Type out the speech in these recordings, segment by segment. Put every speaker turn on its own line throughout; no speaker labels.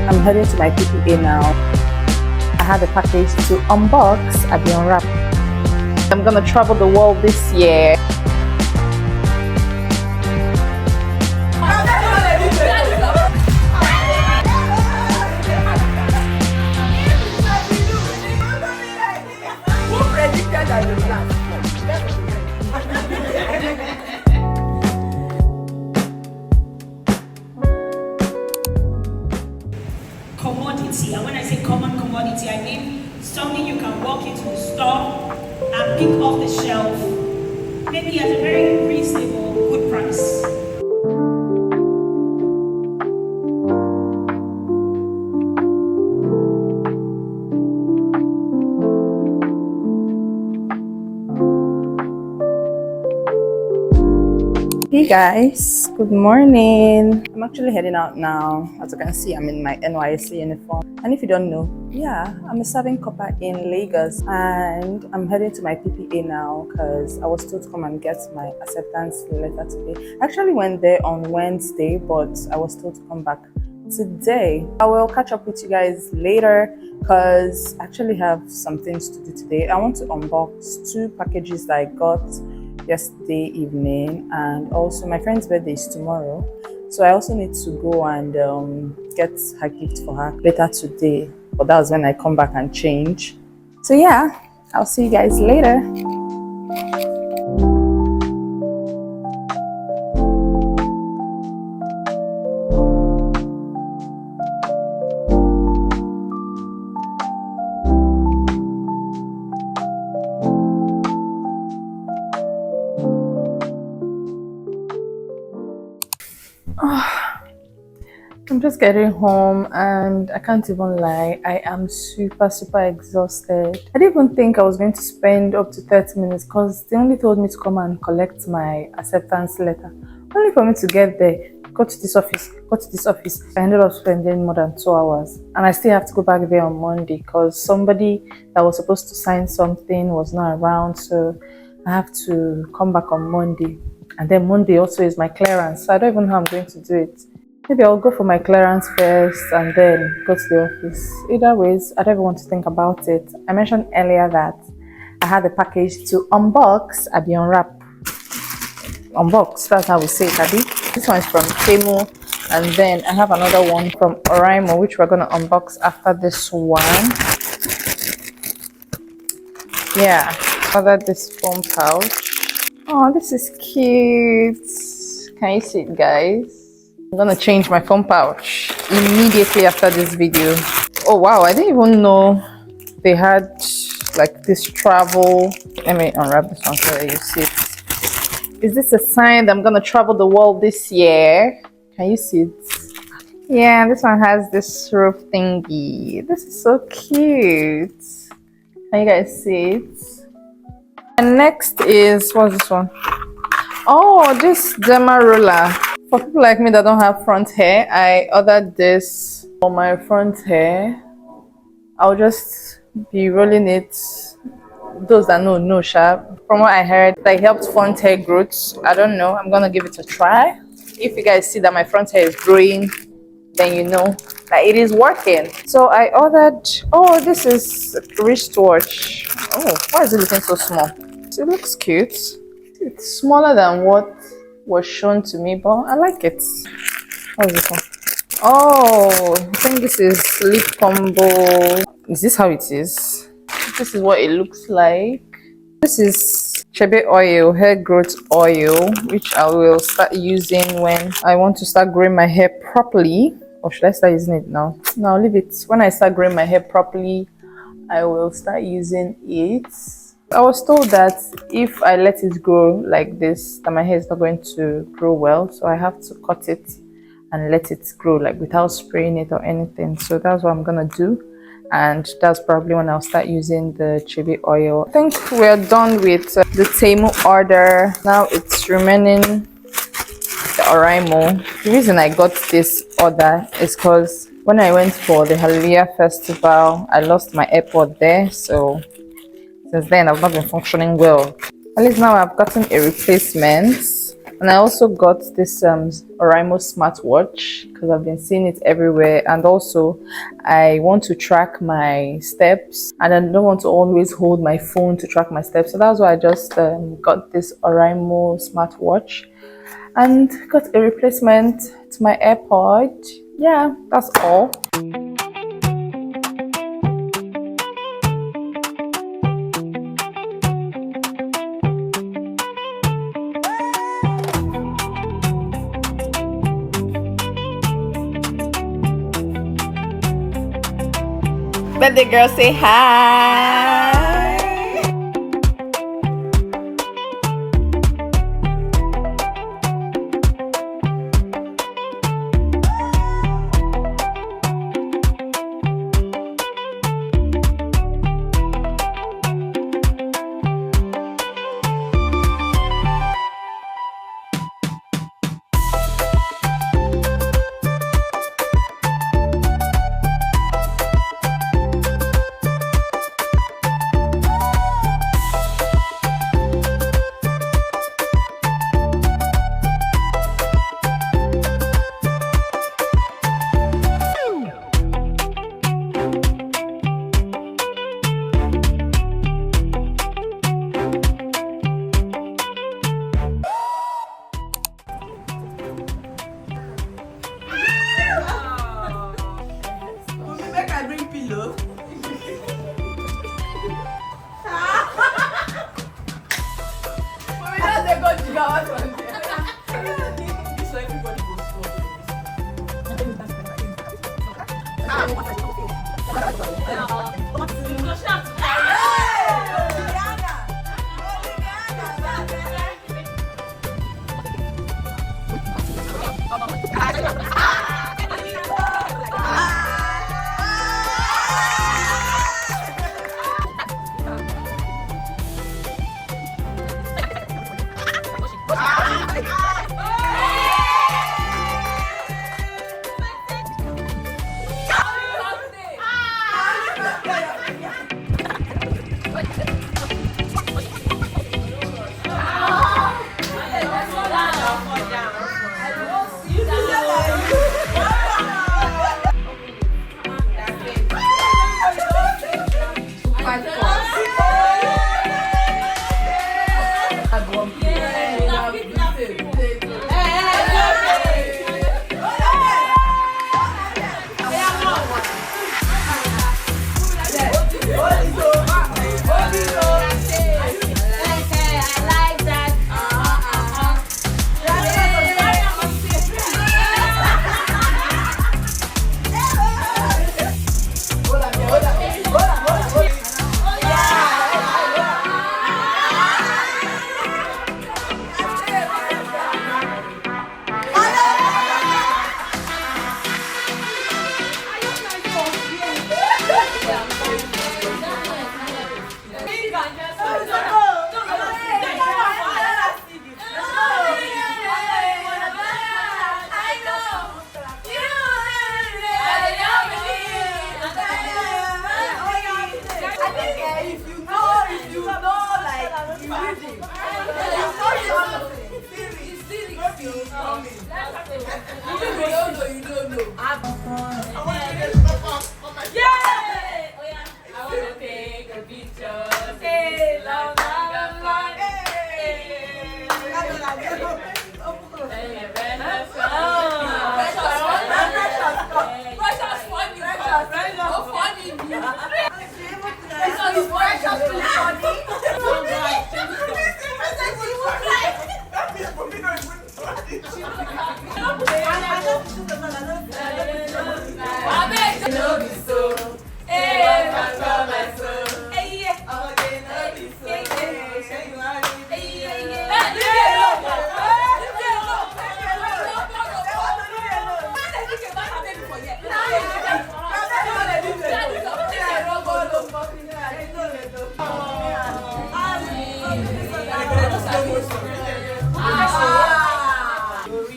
I'm heading to my PPA now. I had a package to unbox and be unwrapped. I'm gonna travel the world this year.
Commodity, and when I say common commodity, I mean something you can walk into the store and pick off the shelf, maybe at a very reasonable, good price.
Hey guys, good morning. I'm actually heading out now. As you can see, I'm in my Nysc uniform. And if you don't know, yeah, I'm a serving copper in Lagos and I'm heading to my PPA now because I was told to come and get my acceptance letter today. I actually went there on Wednesday, but I was told to come back today. I will catch up with you guys later because I actually have some things to do today. I want to unbox 2 packages that I got yesterday evening, and also my friend's birthday is tomorrow, so I also need to go and get her gift for her later today, but that's when I come back and change. So yeah, I'll see you guys later. I'm just getting home and I can't even lie, I am super exhausted. I didn't even think I was going to spend up to 30 minutes because they only told me to come and collect my acceptance letter. Only for me to get there, go to this office. I ended up spending more than 2 hours and I still have to go back there on Monday because somebody that was supposed to sign something was not around, so I have to come back on Monday. And then Monday also is my clearance, so I don't even know how I'm going to do it. Maybe I'll go for my clearance first and then go to the office. Either ways, I don't even want to think about it. I mentioned earlier that I had a package to unbox and be unwrapped. Unbox, that's how we say it, Abby. This one is from Temu, and then I have another one from Oraimo, which we're going to unbox after this one. Yeah, ordered this phone pouch. Oh, this is cute. Can you see it, guys? I'm gonna change my phone pouch immediately after this video. Oh wow, I didn't even know they had like this travel. Let me unwrap this one so that you see it. Is this a sign that I'm gonna travel the world this year? Can you see it? Yeah, this one has this roof thingy. This is so cute. Can you guys see it? And next is, what's this one? Oh, this derma roller. For people like me that don't have front hair, I ordered this for my front hair. I'll just be rolling it. Those that know sharp. From what I heard, that helped front hair growth. I don't know. I'm gonna give it a try. If you guys see that my front hair is growing, then you know that it is working. So I ordered. Oh, this is a wristwatch. Oh, why is it looking so small? It looks cute. It's smaller than what was shown to me, but I like it. What is this one? Oh, I think this is lip combo. Is this how it is? This is what it looks like. This is chebe oil, hair growth oil, which I will start using when I want to start growing my hair properly. Or should I start using it now? No, I'll leave it. When I start growing my hair properly, I will start using it. I was told that if I let it grow like this, that my hair is not going to grow well, so I have to cut it and let it grow like without spraying it or anything. So that's what I'm gonna do, and that's probably when I'll start using the chebe oil. I think we're done with the temu order. Now it's remaining the oraimo. The reason I got this order is because when I went for the Hallelujah festival, I lost my AirPod there, so since then I've not been functioning well. At least now I've gotten a replacement. And I also got this Oraimo smartwatch because I've been seeing it everywhere. And also, I want to track my steps, and I don't want to always hold my phone to track my steps. So that's why I just got this Oraimo smartwatch and got a replacement to my AirPod. Yeah, that's all. Birthday girl, say hi.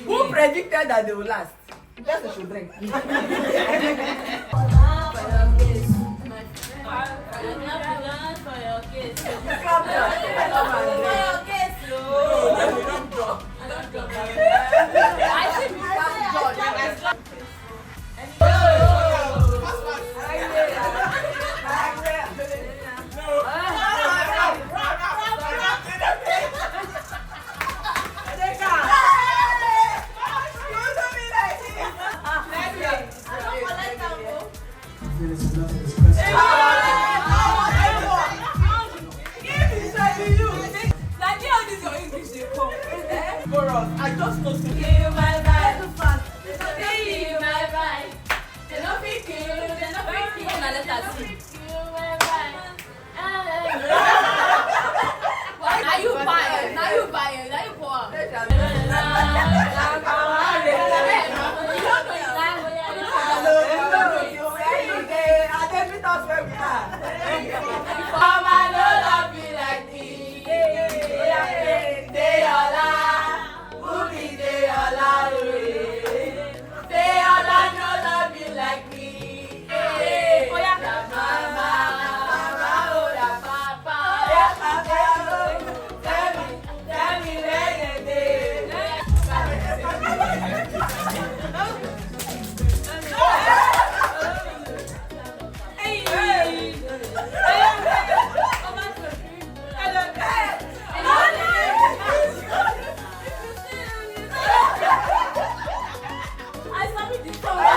Who predicted that they will last? That's what you drink. I just know to
Kill my vibe. They kill my vibe. They don't be kill. They don't be kill. Now let us see. Kill my vibe. Now you buy it. Now you buy it. Now you pour. I saw me this.